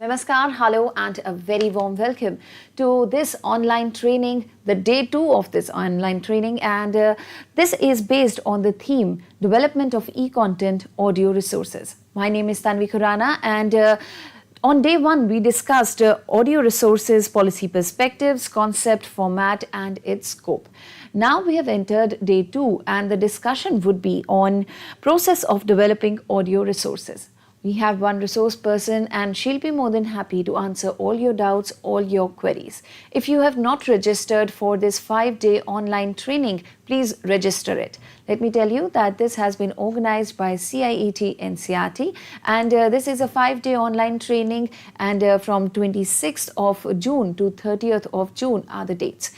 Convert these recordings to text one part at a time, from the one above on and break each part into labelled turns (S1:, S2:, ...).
S1: Namaskar, hello, and a very warm welcome to this online training, the day 2 of this online training. And this is based on the theme Development of E-Content Audio Resources. My name is Tanvi Khurana, and on day 1, we discussed audio resources, policy perspectives, concept, format, and its scope. Now we have entered day 2, and the discussion would be on process of developing audio resources. We have one resource person and she'll be more than happy to answer all your doubts, all your queries. If you have not registered for this 5-day online training, please register it. Let me tell you that this has been organized by CIET NCERT, and this is a 5-day online training, and from 26th of June to 30th of June are the dates.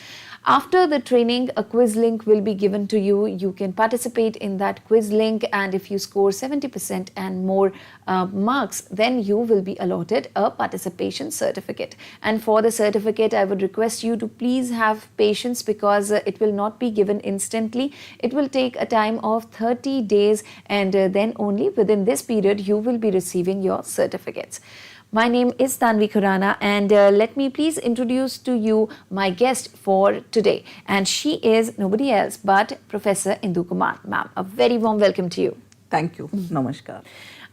S1: After the training, a quiz link will be given to you. You can participate in that quiz link, and if you score 70% and more marks, then you will be allotted a participation certificate. And for the certificate, I would request you to please have patience, because it will not be given instantly. It will take a time of 30 days, and then only within this period you will be receiving your certificates. My name is Tanvi Khurana, and let me please introduce to you my guest for today. And she is nobody else but Professor Indu Kumar. Ma'am, a very warm welcome to you.
S2: Thank you. Namaskar.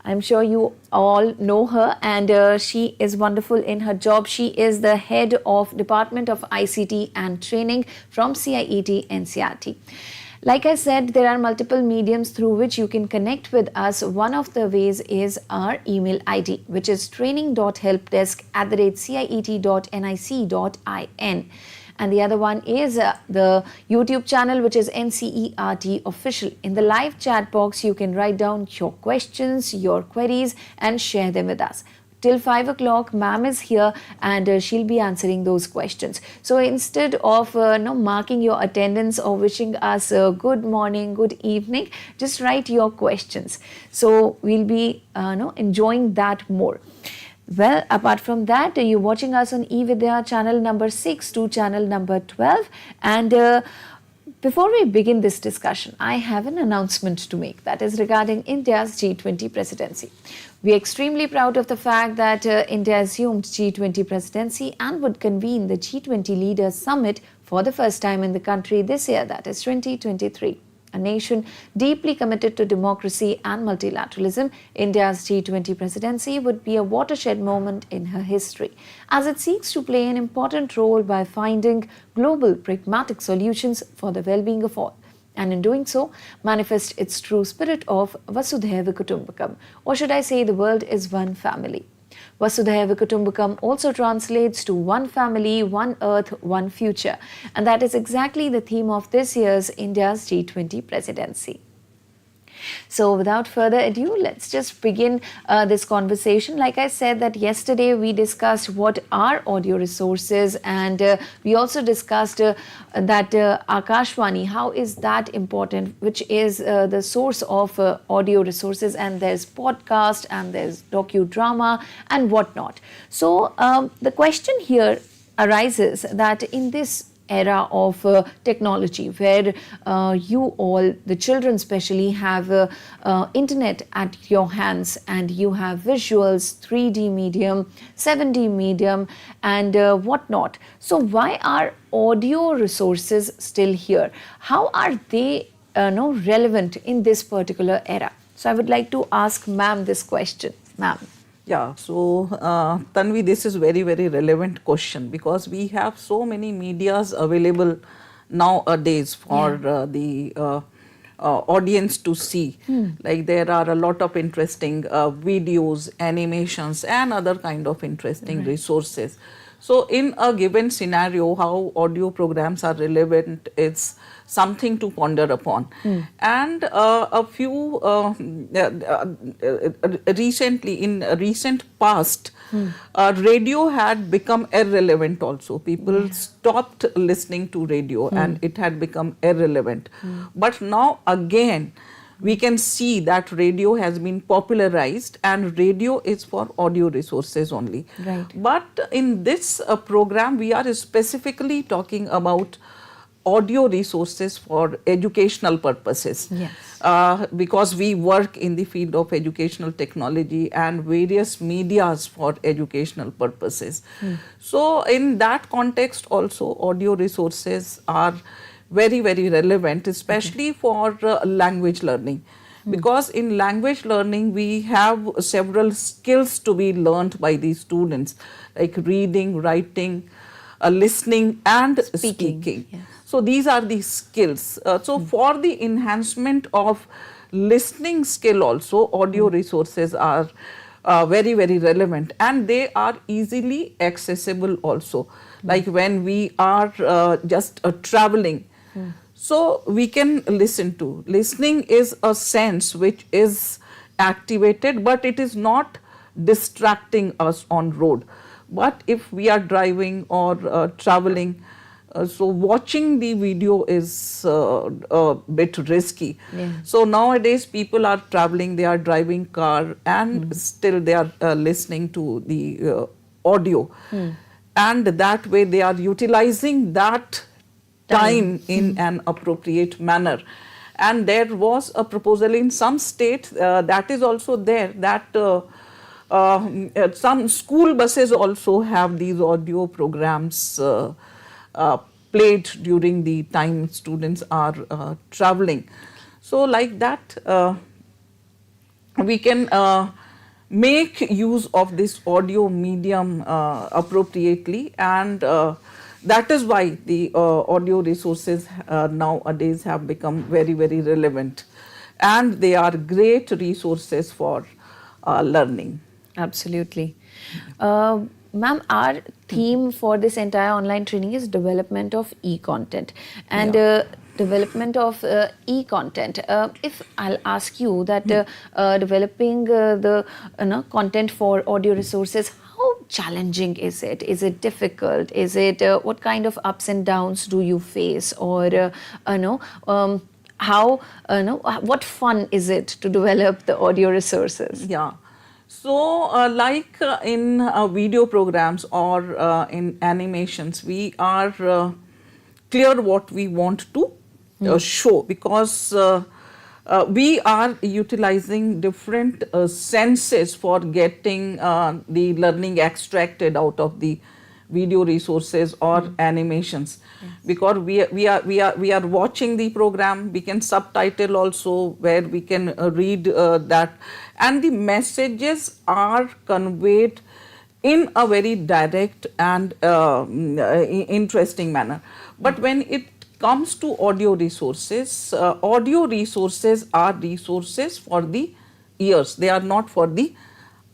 S1: I'm sure you all know her, and she is wonderful in her job. She is the head of Department of ICT and Training from CIET NCERT. Like I said, there are multiple mediums through which you can connect with us. One of the ways is our email ID, which is training.helpdesk@ciet.nic.in. And the other one is the YouTube channel, which is NCERT Official. In the live chat box, you can write down your questions, your queries, and share them with us. Till 5 o'clock, ma'am is here, and she'll be answering those questions. So instead of marking your attendance or wishing us a good morning, good evening, just write your questions. So we'll be enjoying that more. Well, apart from that, you're watching us on eVidya channel number 6 to channel number 12. And before we begin this discussion, I have an announcement to make, that is regarding India's G20 presidency. We are extremely proud of the fact that India assumed G20 presidency and would convene the G20 Leaders Summit for the first time in the country this year, that is 2023. A nation deeply committed to democracy and multilateralism, India's G20 presidency would be a watershed moment in her history, as it seeks to play an important role by finding global pragmatic solutions for the well-being of all, and in doing so, manifest its true spirit of Vasudhaiva Kutumbakam, or should I say the world is one family. Vasudhaiva Kutumbakam also translates to one family, one earth, one future. And that is exactly the theme of this year's India's G20 presidency. So without further ado, let's just begin this conversation. Like I said, that yesterday we discussed what are audio resources, and we also discussed that Akashvani, how is that important, which is the source of audio resources, and there's podcast and there's docudrama and whatnot. So the question here arises that in this era of technology, where you all, the children especially, have internet at your hands, and you have visuals, 3D medium, 7D medium, and whatnot. So why are audio resources still here? How are they relevant in this particular era? So I would like to ask ma'am this question. Ma'am.
S2: Yeah, so Tanvi, this is very, very relevant question, because we have so many medias available nowadays for the audience to see. Like there are a lot of interesting videos, animations, and other kind of interesting resources. So in a given scenario, how audio programs are relevant is something to ponder upon. And a few recently, in recent past, radio had become irrelevant also. People stopped listening to radio and it had become irrelevant. But now again, we can see that radio has been popularized, and radio is for audio resources only.
S1: Right.
S2: But in this program, we are specifically talking about audio resources for educational purposes.
S1: Yes.
S2: Because we work in the field of educational technology and various medias for educational purposes. So in that context also, audio resources are very, very relevant, especially for language learning. Because in language learning, we have several skills to be learned by these students, like reading, writing, listening and speaking.
S1: Yes.
S2: So these are the skills. So for the enhancement of listening skill also, audio resources are very, very relevant, and they are easily accessible also. Like when we are just traveling, so we can listen to. Listening is a sense which is activated, but it is not distracting us on road. But if we are driving or traveling, so watching the video is a bit risky.
S1: Yeah.
S2: So nowadays people are traveling, they are driving car, and still they are listening to the audio. And that way they are utilizing that time in an appropriate manner. And there was a proposal in some state that is also there, that some school buses also have these audio programs played during the time students are traveling. So like that, we can make use of this audio medium appropriately, and that is why the audio resources nowadays have become very, very relevant, and they are great resources for learning.
S1: Absolutely. Ma'am, our theme for this entire online training is development of e-content. And development of e-content. If I'll ask you that developing the content for audio resources, how challenging is it? Is it difficult? Is it what kind of ups and downs do you face? Or how what fun is it to develop the audio resources?
S2: Yeah. So like in video programs or in animations, we are clear what we want to show, because we are utilizing different senses for getting the learning extracted out of the video resources or animations. Because we are watching the program, we can subtitle also, where we can read that, and the messages are conveyed in a very direct and interesting manner. But when it comes to audio resources are resources for the ears, they are not for the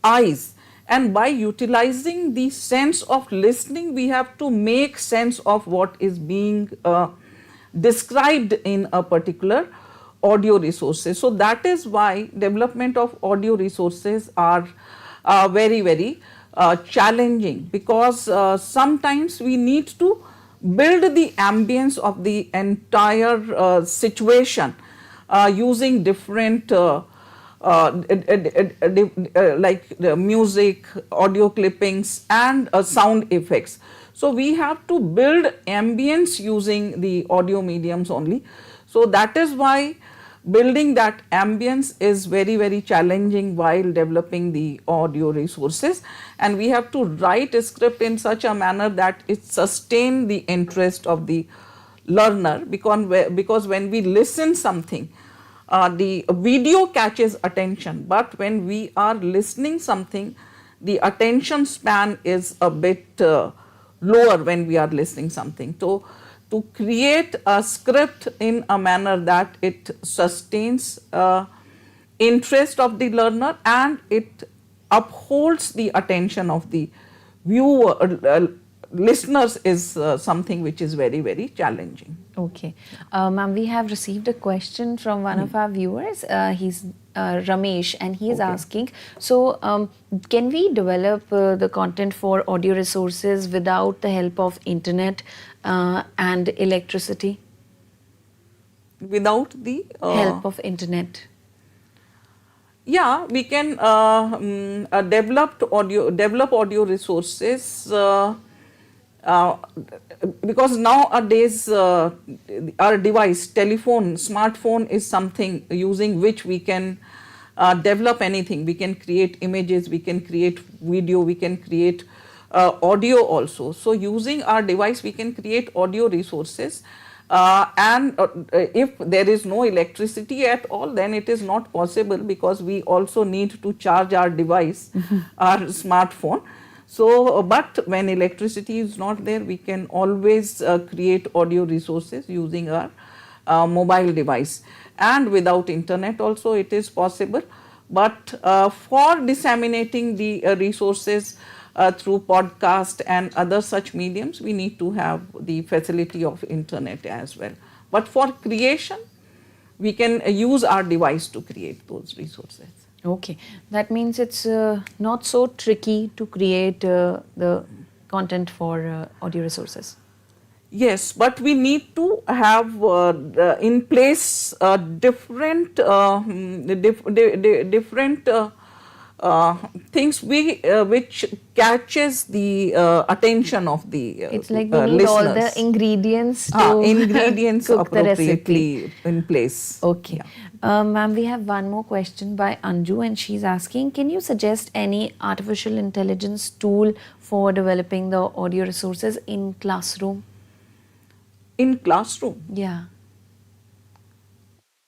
S2: eyes. And by utilizing the sense of listening, we have to make sense of what is being described in a particular audio resources. So that is why development of audio resources are very, very challenging, because sometimes we need to build the ambience of the entire situation using different like the music, audio clippings and sound effects. So we have to build ambience using the audio mediums only. So that is why building that ambience is very, very challenging while developing the audio resources, and we have to write a script in such a manner that it sustain the interest of the learner, because when we listen something, the video catches attention, but when we are listening something, the attention span is a bit lower when we are listening something. So to create a script in a manner that it sustains interest of the learner and it upholds the attention of the viewer, listeners, is something which is very, very challenging.
S1: Okay. Ma'am, we have received a question from one of our viewers. He's Ramesh, and he is asking, so can we develop the content for audio resources without the help of internet and electricity?
S2: Without the
S1: help of internet?
S2: Yeah, we can develop audio resources uh, because nowadays our device, telephone, smartphone is something using which we can develop anything. We can create images, we can create video, we can create audio also. So using our device we can create audio resources, and if there is no electricity at all, then it is not possible, because we also need to charge our device, our smartphone. So, but when electricity is not there, we can always create audio resources using our mobile device, and without internet also it is possible. But for disseminating the resources through podcast and other such mediums, we need to have the facility of internet as well. But for creation, we can use our device to create those resources.
S1: Okay, that means it's not so tricky to create the content for audio resources.
S2: Yes, but we need to have in place different different things which catches the attention of the
S1: It's like we need all the ingredients to
S2: ingredients
S1: cook the recipe.
S2: appropriately in place.
S1: Okay.
S2: Yeah.
S1: Ma'am, we have one more question by Anju, and she's asking, can you suggest any artificial intelligence tool for developing the audio resources in classroom?
S2: In classroom,
S1: Yeah.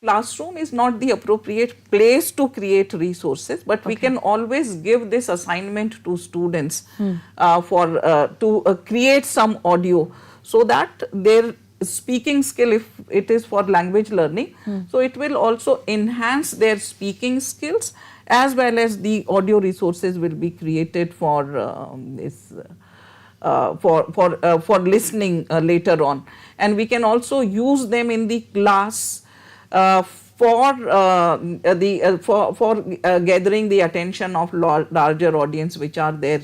S2: classroom is not the appropriate place to create resources, but we can always give this assignment to students to create some audio, so that their speaking skill, if it is for language learning, so it will also enhance their speaking skills, as well as the audio resources will be created for this for listening later on, and we can also use them in the class for gathering the attention of larger audience which are there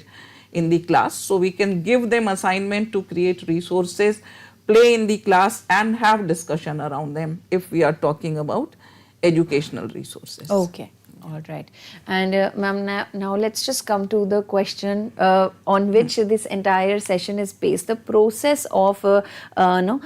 S2: in the class. So we can give them assignment to create resources, play in the class, and have discussion around them, if we are talking about educational resources.
S1: Okay. All right. And ma'am, now let's just come to the question on which this entire session is based, the process of no,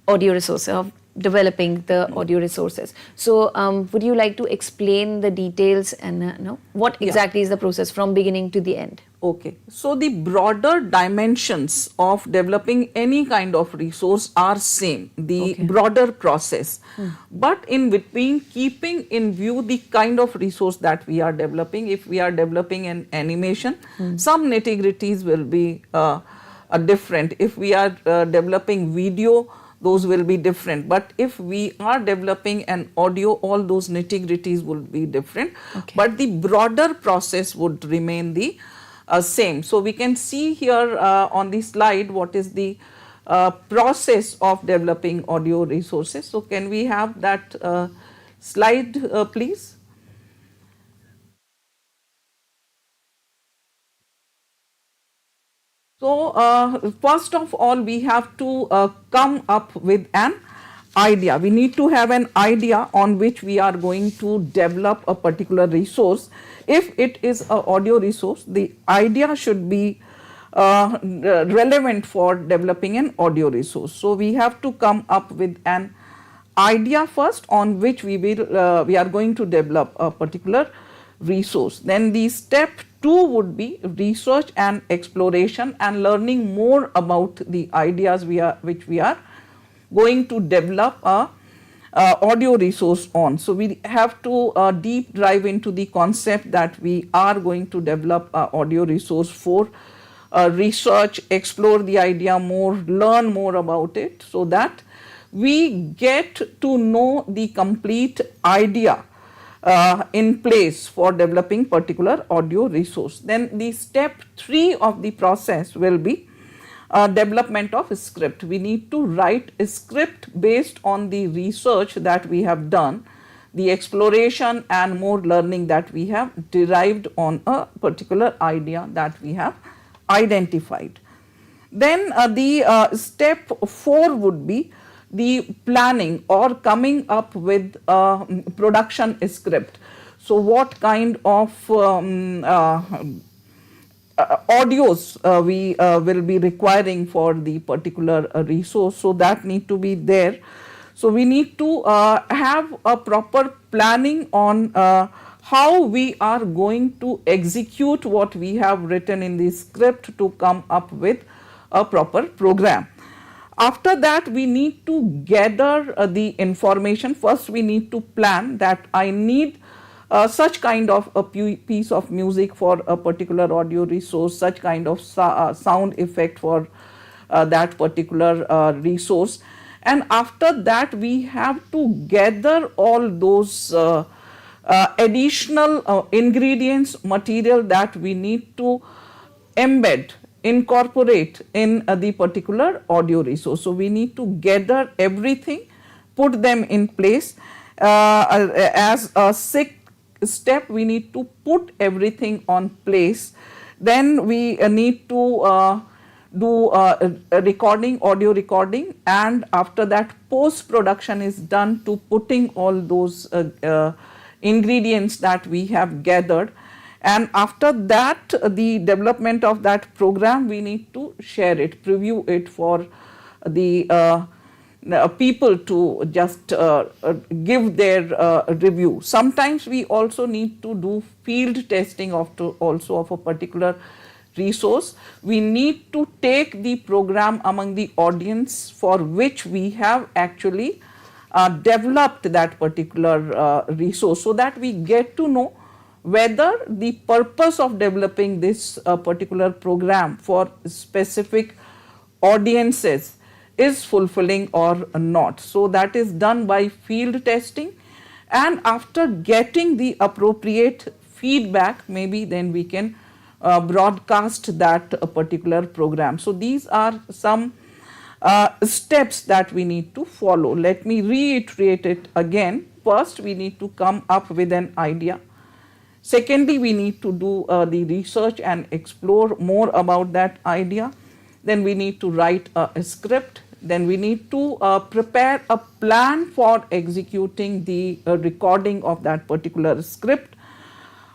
S1: audio resources, of developing the audio resources. So would you like to explain the details and no, what exactly is the process from beginning to the end?
S2: Okay, so the broader dimensions of developing any kind of resource are same, the broader process, but in between keeping in view the kind of resource that we are developing. If we are developing an animation, some nitty-gritties will be different. If we are developing video, those will be different. But if we are developing an audio, all those nitty-gritties will be different. But the broader process would remain the same. So we can see here on the slide what is the process of developing audio resources. So can we have that slide please? So first of all, we have to come up with an idea. We need to have an idea on which we are going to develop a particular resource. If it is an audio resource, the idea should be relevant for developing an audio resource. So we have to come up with an idea first on which we are going to develop a particular resource. Then the step 2 would be research and exploration and learning more about the ideas which we are going to develop a audio resource on. So we have to deep dive into the concept that we are going to develop a audio resource for, research, explore the idea more, learn more about it, so that we get to know the complete idea in place for developing particular audio resource. Then the step 3 of the process will be development of a script. We need to write a script based on the research that we have done, the exploration and more learning that we have derived on a particular idea that we have identified. Then the step 4 would be the planning or coming up with production script. So what kind of audios we will be requiring for the particular resource, so that need to be there. So we need to have a proper planning on how we are going to execute what we have written in the script to come up with a proper program. After that, we need to gather the information. First, we need to plan that I need such kind of a piece of music for a particular audio resource, such kind of sound effect for that particular resource. And after that, we have to gather all those additional ingredients, material that we need to embed, incorporate in the particular audio resource. So we need to gather everything, put them in place. As a sixth step, we need to put everything on place. Then we need to do a recording, audio recording, and after that post production is done to putting all those ingredients that we have gathered. And after that, the development of that program, we need to share it, preview it for the people to just give their review. Sometimes we also need to do field testing of a particular resource. We need to take the program among the audience for which we have actually developed that particular resource, so that we get to know whether the purpose of developing this particular program for specific audiences is fulfilling or not. So that is done by field testing, and after getting the appropriate feedback, maybe then we can broadcast that particular program. So these are some steps that we need to follow. Let me reiterate it again. First, we need to come up with an idea. Secondly, we need to do the research and explore more about that idea. Then we need to write a script. Then we need to prepare a plan for executing the recording of that particular script.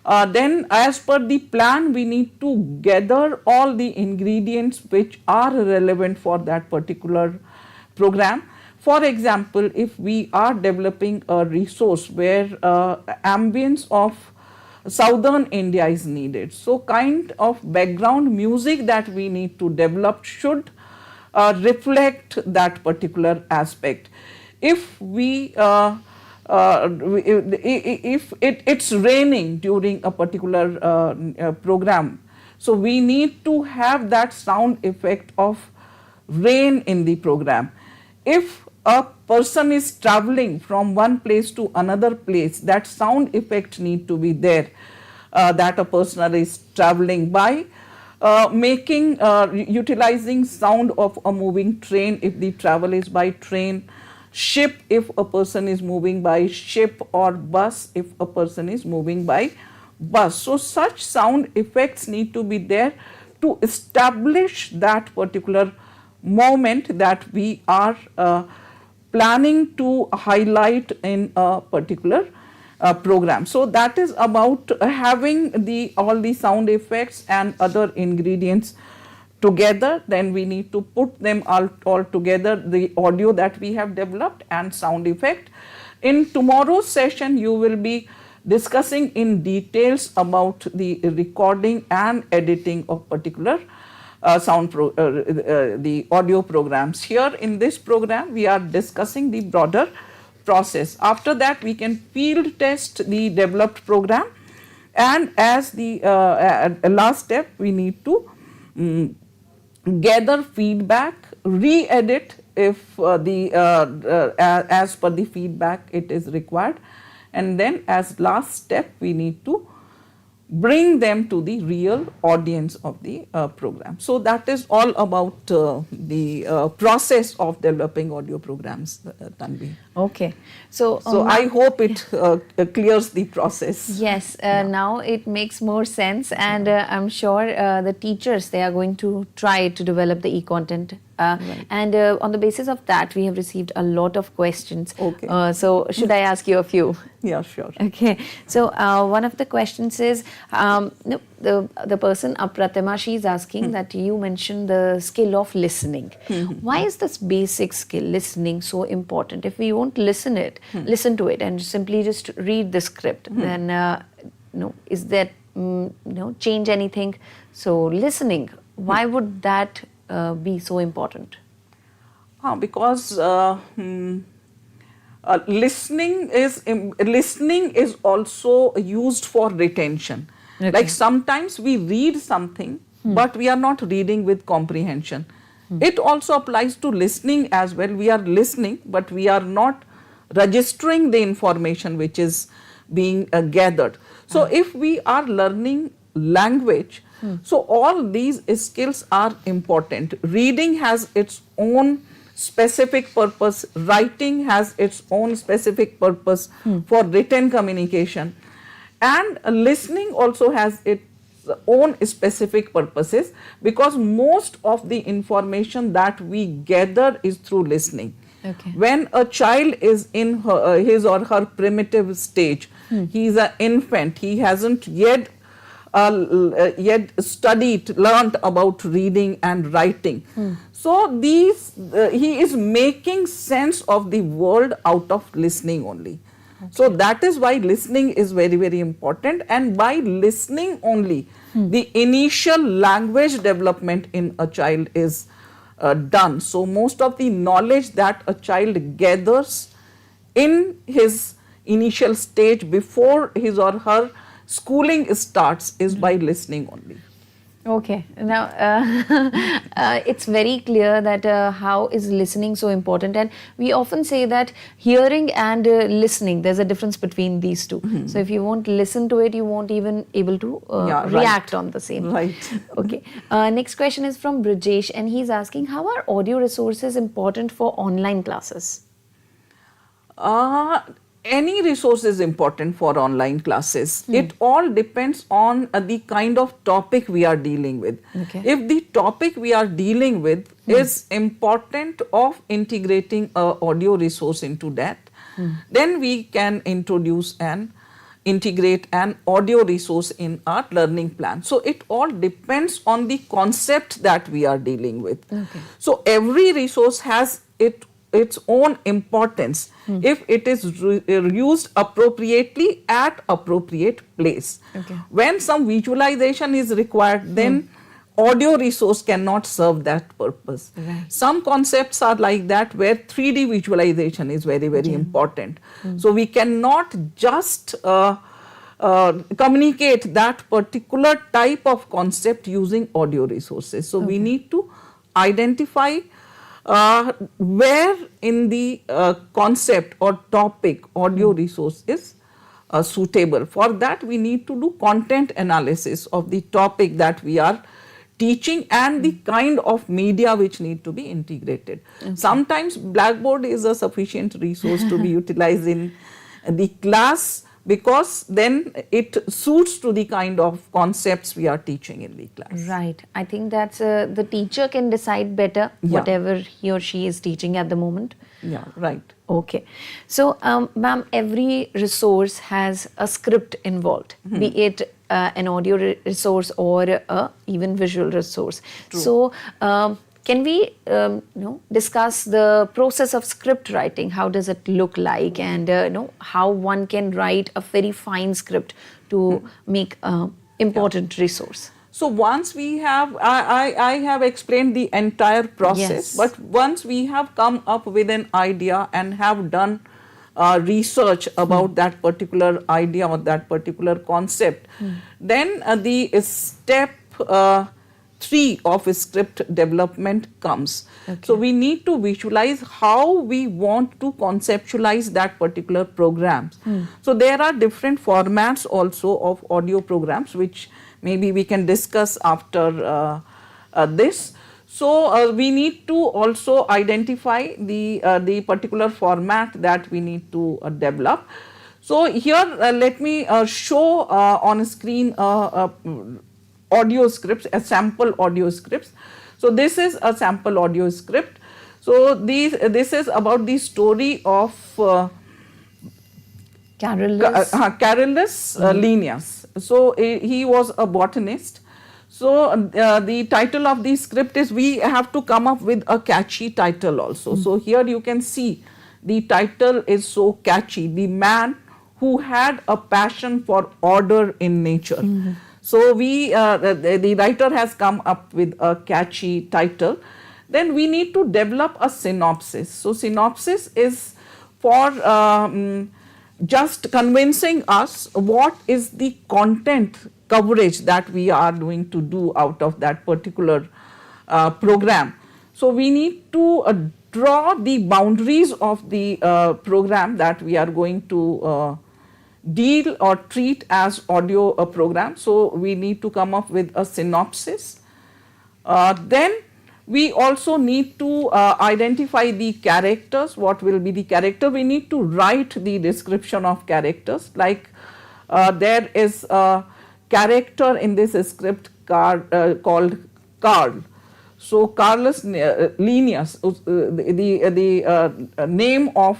S2: Then as per the plan, we need to gather all the ingredients which are relevant for that particular program. For example, if we are developing a resource where ambience of southern India is needed, so kind of background music that we need to develop should reflect that particular aspect. If we if it's raining during a particular program, so we need to have that sound effect of rain in the program. If a person is traveling from one place to another place, that sound effect need to be there, that a person is traveling by. Utilizing sound of a moving train if the travel is by train, ship if a person is moving by ship, or bus if a person is moving by bus. So such sound effects need to be there to establish that particular moment that we are planning to highlight in a particular program. So that is about having all the sound effects and other ingredients together. Then we need to put them all together, the audio that we have developed and sound effect. In tomorrow's session, you will be discussing in details about the recording and editing of particular the audio programs. Here in this program, we are discussing the broader process. After that, we can field test the developed program, and as the last step, we need to gather feedback, re-edit if as per the feedback it is required, and then as last step, we need to bring them to the real audience of the program. So that is all about the process of developing audio programs, Tanvi.
S1: Okay. So
S2: I hope it clears the process.
S1: Yes, now it makes more sense, and I'm sure the teachers, they are going to try to develop the e-content And on the basis of that, we have received a lot of questions.
S2: Okay.
S1: So should I ask you a few?
S2: Yeah, sure.
S1: Okay. So one of the questions is, no, the person Apratima, she's asking that you mentioned the skill of listening. Why is this basic skill, listening, so important? If we won't listen to it and simply just read the script, then is that change anything? So listening, why would that be so important?
S2: Because listening is also used for retention.
S1: Okay.
S2: Like sometimes we read something, but we are not reading with comprehension. It also applies to listening as well. We are listening, but we are not registering the information which is being gathered. So if we are learning language, so all these skills are important. Reading has its own specific purpose, writing has its own specific purpose for written communication, and listening also has its own specific purposes, because most of the information that we gather is through listening.
S1: Okay.
S2: When a child is in his or her primitive stage, he is an infant, he hasn't yet learned about reading and writing. So he is making sense of the world out of listening only. Okay. So that is why listening is very, very important, and by listening only, the initial language development in a child is done. So most of the knowledge that a child gathers in his initial stage before his or her schooling starts is by listening only.
S1: Okay. Now, it's very clear that how is listening so important, and we often say that hearing and listening, there's a difference between these two. So if you won't listen to it, you won't even able to react on the same.
S2: Right.
S1: Okay. Next question is from Brijesh, and he's asking, how are audio resources important for online classes?
S2: Any resource is important for online classes. It all depends on the kind of topic we are dealing with.
S1: Okay.
S2: If the topic we are dealing with is important of integrating an audio resource into that, then we can introduce and integrate an audio resource in our learning plan. So it all depends on the concept that we are dealing with.
S1: Okay.
S2: So every resource has its own importance if it is used appropriately at appropriate place.
S1: Okay.
S2: When some visualization is required, then audio resource cannot serve that purpose.
S1: Right.
S2: Some concepts are like that, where 3D visualization is very, very important. So we cannot just communicate that particular type of concept using audio resources. So we need to identify where in the concept or topic audio resource is suitable. For that, we need to do content analysis of the topic that we are teaching and the kind of media which need to be integrated. Okay. Sometimes Blackboard is a sufficient resource to be utilized in the class, because then it suits to the kind of concepts we are teaching in the class.
S1: Right. I think that's the teacher can decide better whatever he or she is teaching at the moment.
S2: Yeah, right.
S1: Okay. So, ma'am, every resource has a script involved, be it an audio resource or even visual resource. True. So, can we discuss the process of script writing? How does it look like, and how one can write a very fine script to make important resource?
S2: So once we have, I have explained the entire process, but once we have come up with an idea and have done research about that particular idea or that particular concept, then the step 3 of script development comes. Okay. So we need to visualize how we want to conceptualize that particular program. So there are different formats also of audio programs, which maybe we can discuss after this. So we need to also identify the particular format that we need to develop. So here let me show on screen audio scripts, a sample audio scripts. So this is a sample audio script. So this is about the story of Carolus Linnaeus. So he was a botanist. So the title of the script is, we have to come up with a catchy title also. So here you can see the title is so catchy, The Man Who Had a Passion for Order in Nature. So the writer has come up with a catchy title. Then we need to develop a synopsis. So synopsis is for just convincing us what is the content coverage that we are going to do out of that particular program. So we need to draw the boundaries of the program that we are going to deal or treat as audio program. So we need to come up with a synopsis. Then we also need to identify the characters. What will be the character? We need to write the description of characters, like there is a character in this script called Carl. So Carolus Linnaeus, the name of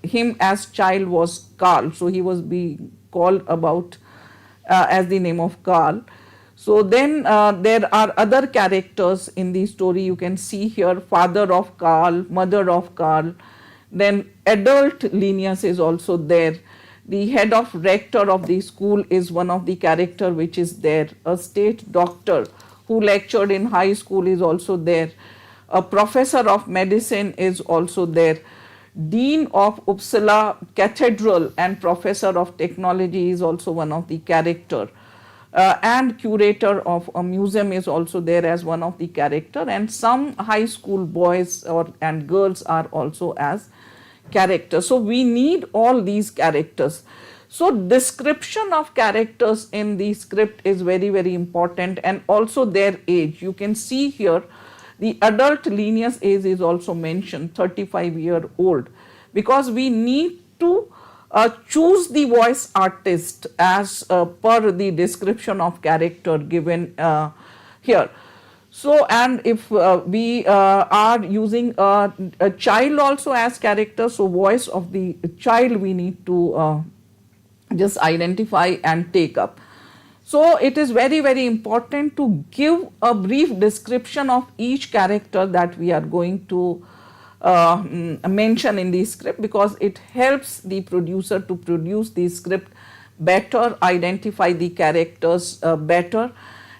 S2: him as child was Carl. So he was being called about as the name of Carl. So then there are other characters in the story. You can see here father of Carl, mother of Carl. Then adult Linnaeus is also there. The head of rector of the school is one of the character which is there. A state doctor who lectured in high school is also there. A professor of medicine is also there. Dean of Uppsala Cathedral and professor of technology is also one of the character. And curator of a museum is also there as one of the character, and some high school boys and girls are also as characters. So we need all these characters. So description of characters in the script is very, very important, and also their age. You can see here the adult Linnaeus age is also mentioned, 35-year-old, because we need to choose the voice artist as per the description of character given here. So, and if we are using a child also as character, so voice of the child we need to just identify and take up. So it is very, very important to give a brief description of each character that we are going to mention in the script, because it helps the producer to produce the script better, identify the characters better,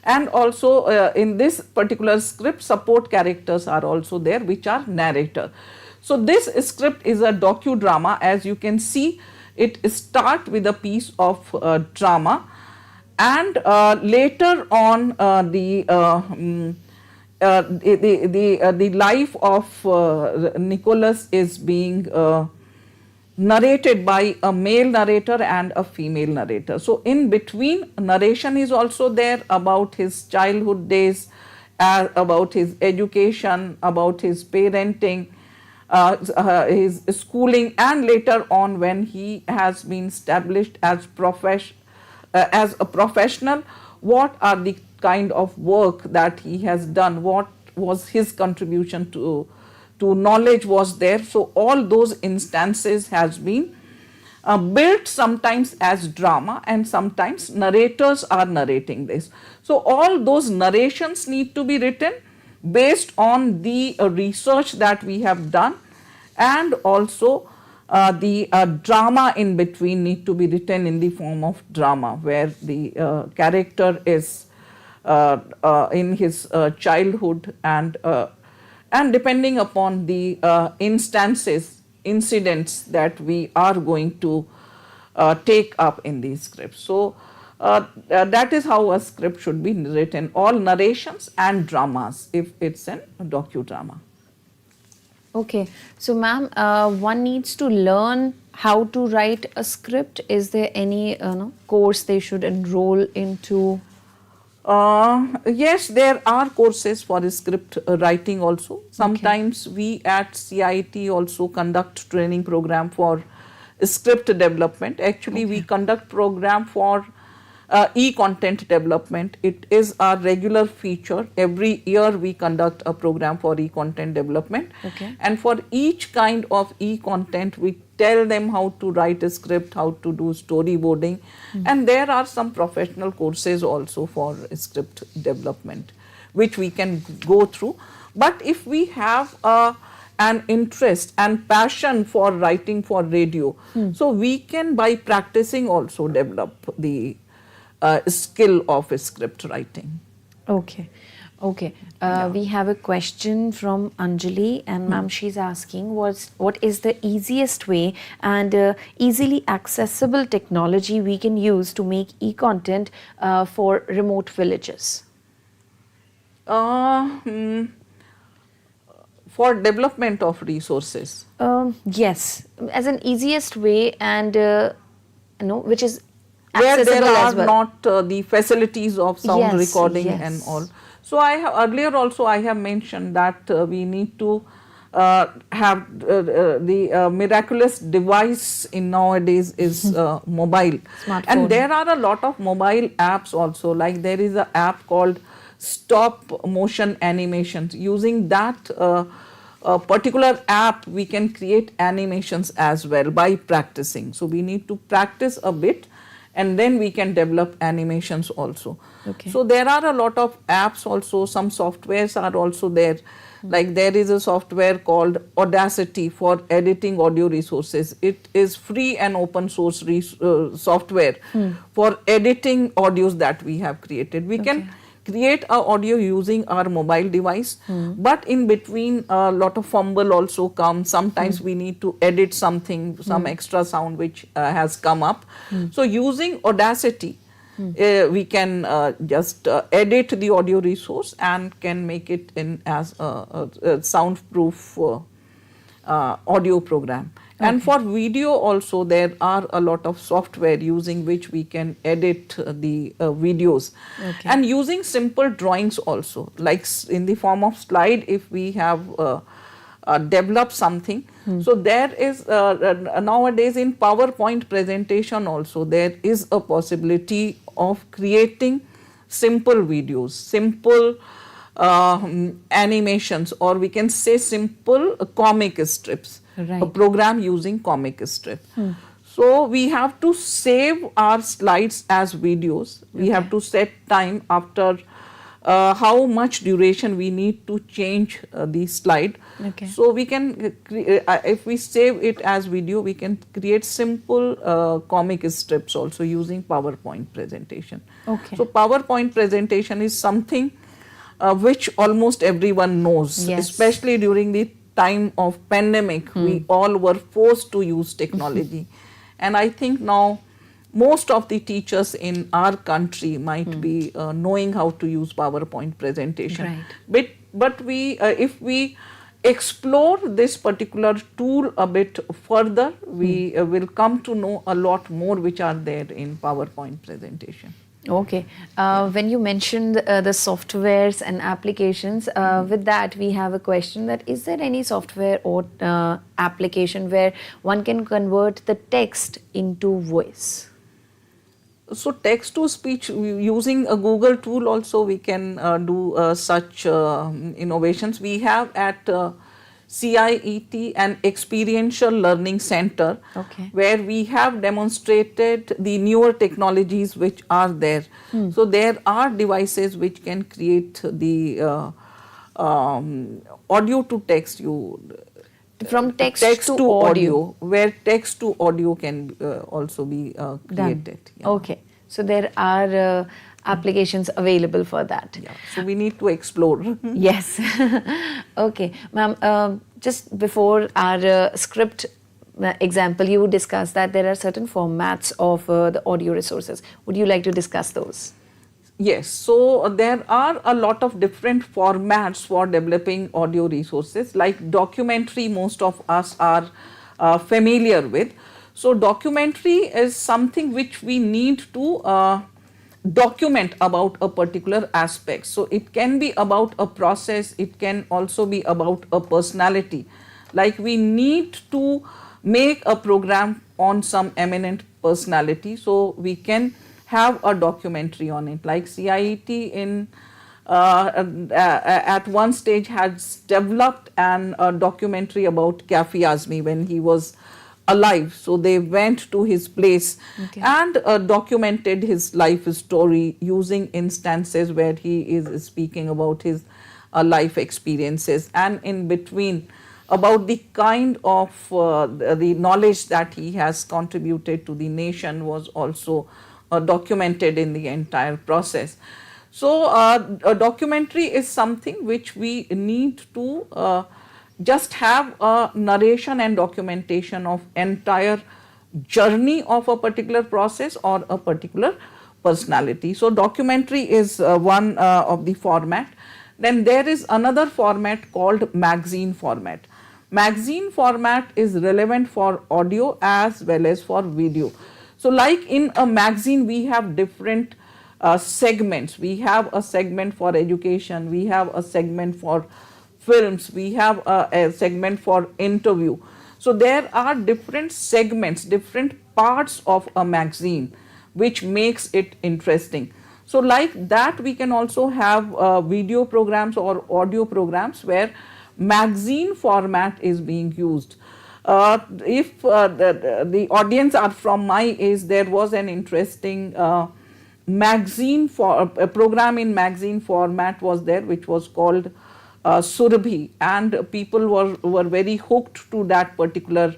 S2: and also in this particular script support characters are also there which are narrator. So this script is a docudrama. As you can see, it start with a piece of drama, and later on the life of Nicholas is being narrated by a male narrator and a female narrator. So in between, narration is also there about his childhood days, about his education, about his parenting, his schooling, and later on when he has been established as a professional, what are the kind of work that he has done, what was his contribution to knowledge was there. So all those instances has been built sometimes as drama, and sometimes narrators are narrating this. So all those narrations need to be written based on the research that we have done, and also the drama in between need to be written in the form of drama, where the character is in his childhood, and depending upon the incidents that we are going to take up in the script. So that is how a script should be written, all narrations and dramas if it's a docudrama.
S1: Okay, so ma'am, one needs to learn how to write a script. Is there any course they should enroll into?
S2: Yes, there are courses for script writing also. Sometimes we at CIT also conduct training program for script development. Actually, we conduct program for e-content development. It is a regular feature. Every year we conduct a program for e-content development.
S1: Okay.
S2: And for each kind of e-content, we tell them how to write a script, how to do storyboarding. And there are some professional courses also for script development, which we can go through. But if we have an interest and passion for writing for radio, so we can, by practicing, also develop the skill of script writing.
S1: Okay. Okay. We have a question from Anjali, and ma'am, she's asking what is the easiest way and easily accessible technology we can use to make e-content for remote villages?
S2: For development of resources.
S1: Yes, as an easiest way, and which is
S2: Where
S1: accessible
S2: there are
S1: as well.
S2: not the facilities of sound
S1: Yes,
S2: recording
S1: yes.
S2: and all. So I have earlier also I have mentioned that we need to have the miraculous device in nowadays is mobile.
S1: Smartphone.
S2: And there are a lot of mobile apps also, like there is an app called stop motion animations. Using that particular app, we can create animations as well by practicing. So we need to practice a bit, and then we can develop animations also.
S1: Okay.
S2: So there are a lot of apps also. Some softwares are also there. Like there is a software called Audacity for editing audio resources. It is free and open source software for editing audios that we have created. We can create our audio using our mobile device, but in between a lot of fumble also comes. Sometimes we need to edit something, some extra sound which has come up. So using Audacity, we can just edit the audio resource and can make it in as a soundproof audio program. And for video also, there are a lot of software using which we can edit the videos. And using simple drawings also, like in the form of slide, if we have developed something. So there is nowadays in PowerPoint presentation also, there is a possibility of creating simple videos, simple animations, or we can say simple comic strips.
S1: Right.
S2: A program using comic strip. So we have to save our slides as videos. We have to set time after how much duration we need to change the slide. So we can, if we save it as video, we can create simple comic strips also using PowerPoint presentation. So PowerPoint presentation is something which almost everyone knows, especially during the time of pandemic. We all were forced to use technology. And I think now most of the teachers in our country might be knowing how to use PowerPoint presentation. But we, if we explore this particular tool a bit further, we will come to know a lot more which are there in PowerPoint presentation.
S1: Okay. When you mentioned the softwares and applications, with that we have a question that is there any software or application where one can convert the text into voice?
S2: So text to speech, using a Google tool also we can do such innovations. We have at CIET an experiential learning center where we have demonstrated the newer technologies which are there. So there are devices which can create the audio to text,
S1: from text to audio,
S2: where text to audio can also be created.
S1: Okay, so there are applications available for that.
S2: So we need to explore.
S1: Yes. Okay, ma'am, just before our script example, you discussed that there are certain formats of the audio resources. Would you like to discuss those?
S2: Yes, so there are a lot of different formats for developing audio resources. Like documentary, most of us are familiar with. So documentary is something which we need to document about a particular aspect. So it can be about a process, it can also be about a personality. Like we need to make a program on some eminent personality, so we can have a documentary on it. Like CIET at one stage has developed a documentary about Kafi Azmi when he was alive. So they went to his place and documented his life story using instances where he is speaking about his life experiences, and in between about the kind of the knowledge that he has contributed to the nation was also documented in the entire process. So a documentary is something which we need to just have a narration and documentation of entire journey of a particular process or a particular personality. So documentary is one of the format. Then there is another format called magazine format. Magazine format is relevant for audio as well as for video. So like in a magazine we have different segments. We have a segment for education, we have a segment for films, we have a segment for interview. So there are different segments, different parts of a magazine which makes it interesting. So like that we can also have video programs or audio programs where magazine format is being used. If the audience are from my age, there was an interesting magazine for a program in magazine format was there, which was called Surabhi, and people were very hooked to that particular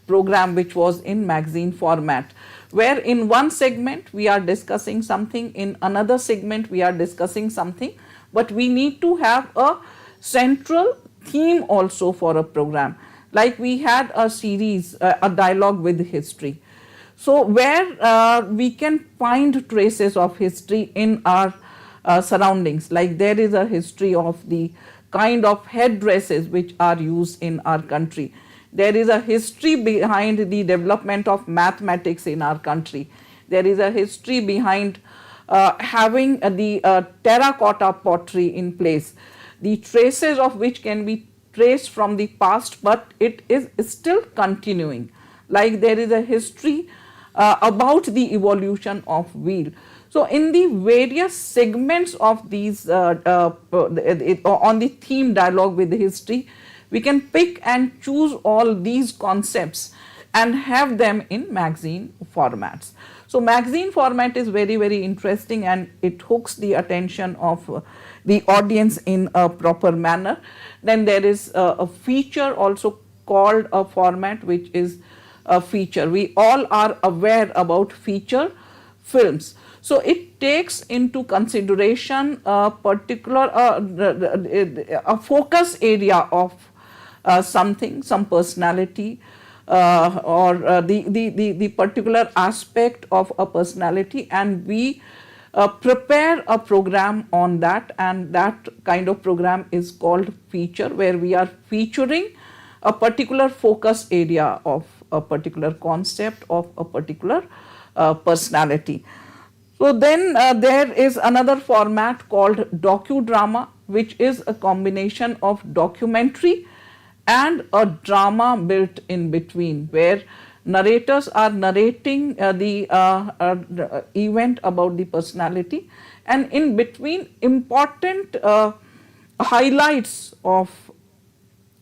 S2: program which was in magazine format, where in one segment we are discussing something, in another segment we are discussing something, but we need to have a central theme also for a program. Like we had a series, a dialogue with history. So where we can find traces of history in our surroundings, like there is a history of the kind of headdresses which are used in our country. There is a history behind the development of mathematics in our country. There is a history behind having the terracotta pottery in place, the traces of which can be traced from the past, but it is still continuing. Like there is a history about the evolution of wheel. So in the various segments of these on the theme dialogue with history, we can pick and choose all these concepts and have them in magazine formats. So magazine format is very, very interesting, and it hooks the attention of the audience in a proper manner. Then there is a feature also called a format, which is a feature. We all are aware about feature films. So it takes into consideration a particular a focus area of something, some personality, or the particular aspect of a personality, and we prepare a program on that, and that kind of program is called feature, where we are featuring a particular focus area of a particular concept of a particular personality. So then there is another format called docudrama, which is a combination of documentary and a drama built in between, where narrators are narrating the event about the personality, and in between important highlights of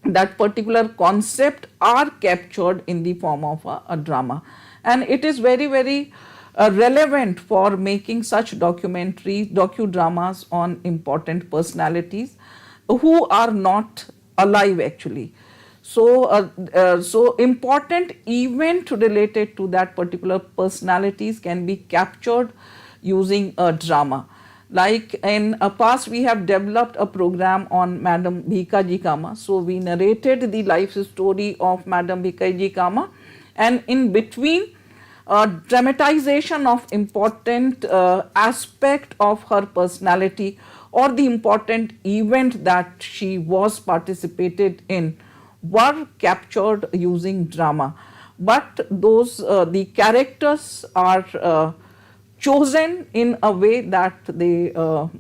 S2: that particular concept are captured in the form of a drama. And it is very, very relevant for making such docudramas on important personalities who are not alive actually. So, so important event related to that particular personalities can be captured using a drama. Like in a past we have developed a program on Madam Bhikaji Kama. So we narrated the life story of Madam Bhikaji Kama, and in between dramatization of important aspect of her personality or the important event that she was participated in were captured using drama. But those the characters are chosen in a way that they are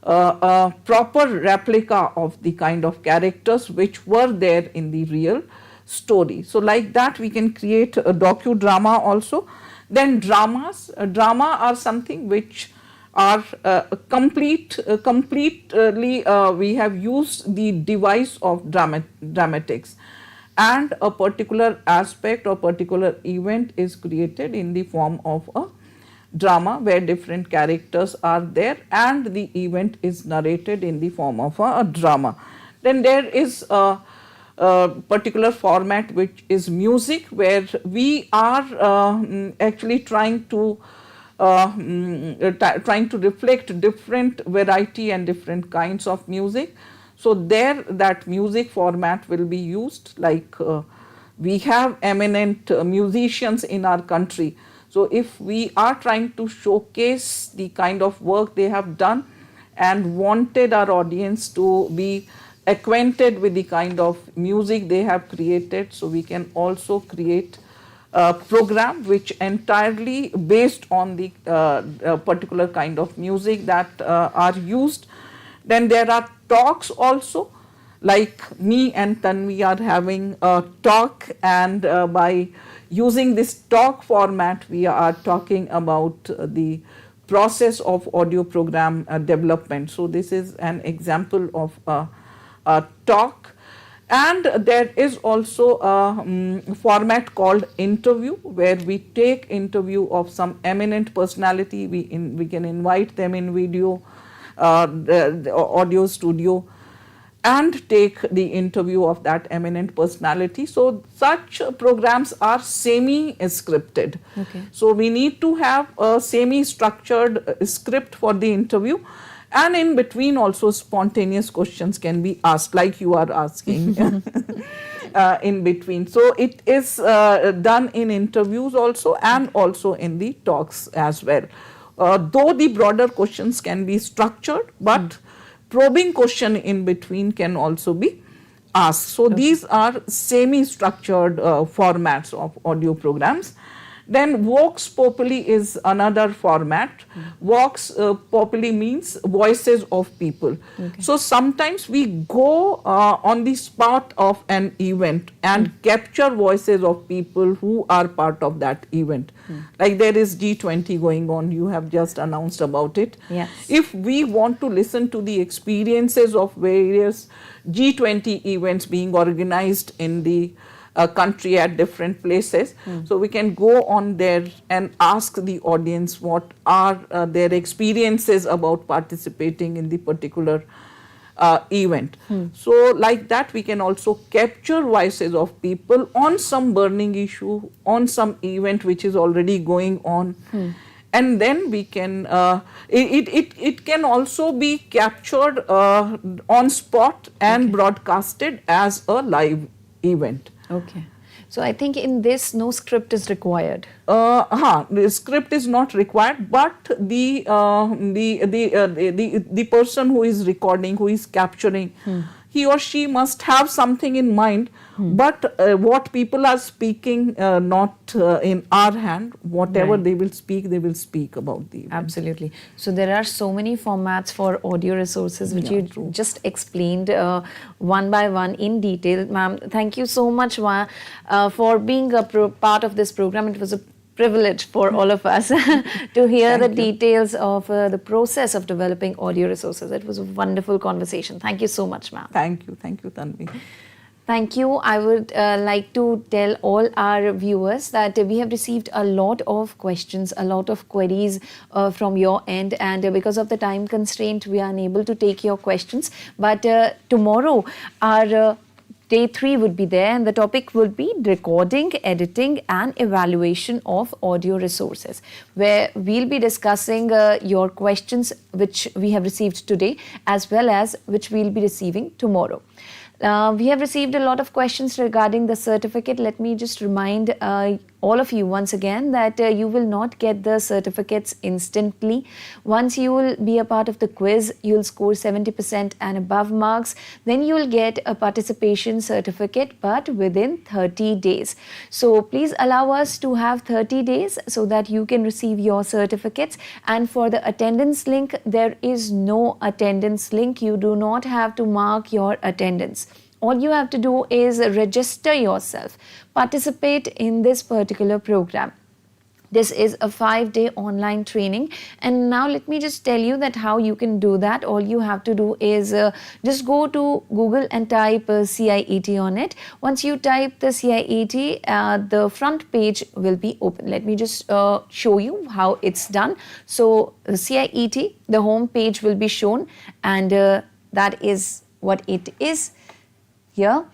S2: a proper replica of the kind of characters which were there in the real story. So like that we can create a docudrama also. Then dramas. Drama are something which are completely we have used the device of dramatics, and a particular aspect or particular event is created in the form of a drama where different characters are there and the event is narrated in the form of a drama. Then there is a particular format which is music, where we are actually trying to reflect different variety and different kinds of music. So there that music format will be used, like we have eminent musicians in our country. So if we are trying to showcase the kind of work they have done and wanted our audience to be acquainted with the kind of music they have created, so we can also create a program which entirely based on the particular kind of music that are used. Then there are talks also, like me and Tanvi are having a talk, and by using this talk format we are talking about the process of audio program development. So this is an example of a talk. And there is also a format called interview, where we take interview of some eminent personality. We can invite them in video, the audio studio, and take the interview of that eminent personality. So such programs are semi-scripted.
S1: Okay.
S2: So we need to have a semi-structured script for the interview, and in between also spontaneous questions can be asked, like you are asking in between. So it is done in interviews also and also in the talks as well. Though the broader questions can be structured, but probing question in between can also be asked. So these are semi-structured formats of audio programs. Then Vox Populi is another format. Vox Populi means voices of people. Okay. So sometimes we go on the spot of an event and capture voices of people who are part of that event. Like there is G20 going on, you have just announced about it.
S1: Yes.
S2: If we want to listen to the experiences of various G20 events being organized in the country at different places, so we can go on there and ask the audience what are their experiences about participating in the particular event. So like that we can also capture voices of people on some burning issue, on some event which is already going on. And then we can it can also be captured on spot and broadcasted as a live event.
S1: Okay. So I think in this no script is required.
S2: The script is not required, but the person who is recording, who is capturing, he or she must have something in mind. But what people are speaking, not in our hand. Whatever they will speak about the event.
S1: Absolutely. So there are so many formats for audio resources which you just explained one by one in detail. Ma'am, thank you so much for being a part of this program. It was a privilege for all of us to hear the details of the process of developing audio resources. It was a wonderful conversation. Thank you so much, ma'am.
S2: Thank you, Tanvi.
S1: Thank you. I would like to tell all our viewers that we have received a lot of questions, a lot of queries from your end, and because of the time constraint, we are unable to take your questions. But tomorrow, our Day 3 would be there, and the topic will be recording, editing and evaluation of audio resources, where we'll be discussing your questions which we have received today as well as which we'll be receiving tomorrow. We have received a lot of questions regarding the certificate. Let me just remind all of you once again that you will not get the certificates instantly. Once you will be a part of the quiz, you'll score 70% and above marks. Then you'll get a participation certificate, but within 30 days. So please allow us to have 30 days so that you can receive your certificates. And for the attendance link, there is no attendance link. You do not have to mark your attendance. All you have to do is register yourself, participate in this particular program. This is a 5-day online training, and now let me just tell you that how you can do that. All you have to do is just go to Google and type CIET on it. Once you type the CIET, the front page will be open. Let me just show you how it's done. So CIET, the home page will be shown, and that is what it is. Here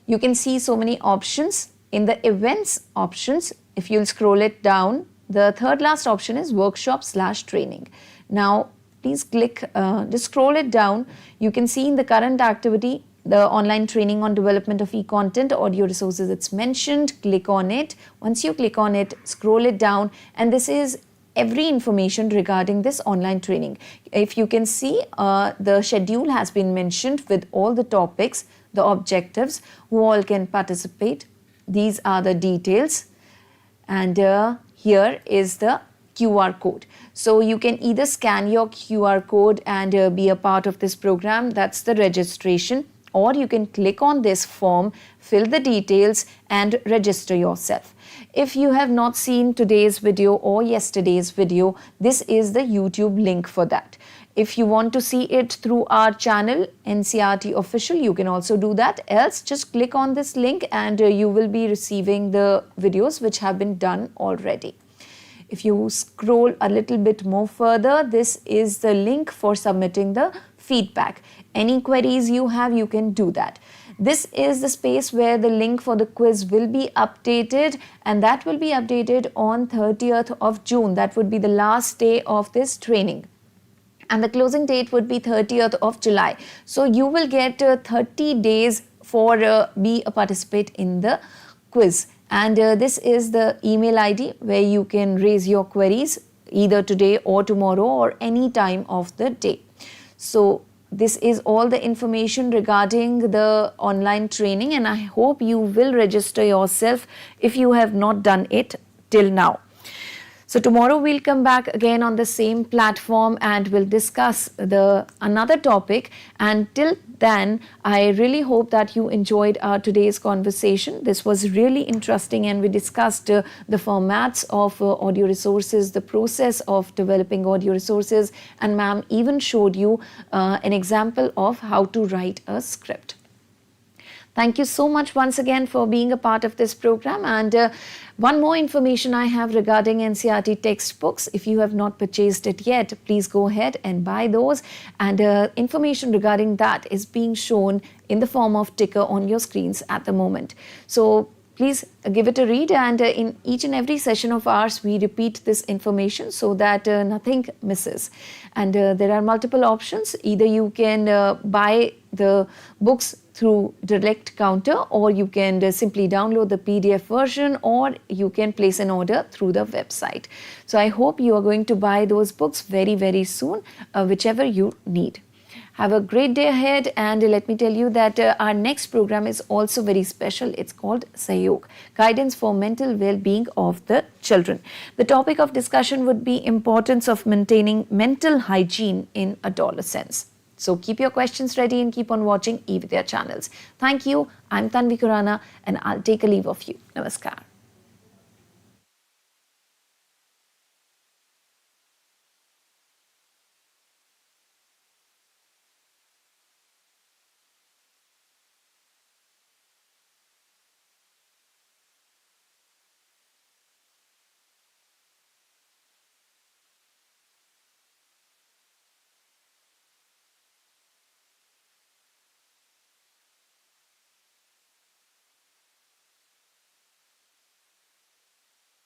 S1: you can see so many options. In the events options, if you'll scroll it down, the third last option is workshop/training. Now, please click, just scroll it down. You can see in the current activity, the online training on development of e-content, audio resources, it's mentioned. Click on it. Once you click on it, scroll it down, and this is every information regarding this online training. If you can see, the schedule has been mentioned with all the topics, the objectives, who all can participate. These are the details, and here is the QR code. So you can either scan your QR code and be a part of this program, that's the registration, or you can click on this form, fill the details and register yourself. If you have not seen today's video or yesterday's video, this is the YouTube link for that. If you want to see it through our channel, NCERT Official, you can also do that. Else, just click on this link and you will be receiving the videos which have been done already. If you scroll a little bit more further, this is the link for submitting the feedback. Any queries you have, you can do that. This is the space where the link for the quiz will be updated, and that will be updated on 30th of June. That would be the last day of this training. And the closing date would be 30th of July. So you will get 30 days for be a participate in the quiz. And this is the email ID where you can raise your queries either today or tomorrow or any time of the day. So this is all the information regarding the online training, and I hope you will register yourself if you have not done it till now. So tomorrow we'll come back again on the same platform and we'll discuss another topic. And till then, I really hope that you enjoyed today's conversation. This was really interesting, and we discussed the formats of audio resources, the process of developing audio resources, and ma'am even showed you an example of how to write a script. Thank you so much once again for being a part of this program. And one more information I have regarding NCERT textbooks. If you have not purchased it yet, please go ahead and buy those. And information regarding that is being shown in the form of ticker on your screens at the moment. So please give it a read, and in each and every session of ours, we repeat this information so that nothing misses. And there are multiple options. Either you can buy the books through direct counter, or you can simply download the PDF version, or you can place an order through the website. So I hope you are going to buy those books very, very soon, whichever you need. Have a great day ahead, and let me tell you that our next program is also very special. It's called Sahyog, Guidance for Mental Well-Being of the Children. The topic of discussion would be importance of maintaining mental hygiene in adolescence. So keep your questions ready and keep on watching eVidya channels. Thank you. I'm Tanvi Khurana, and I'll take a leave of you. Namaskar.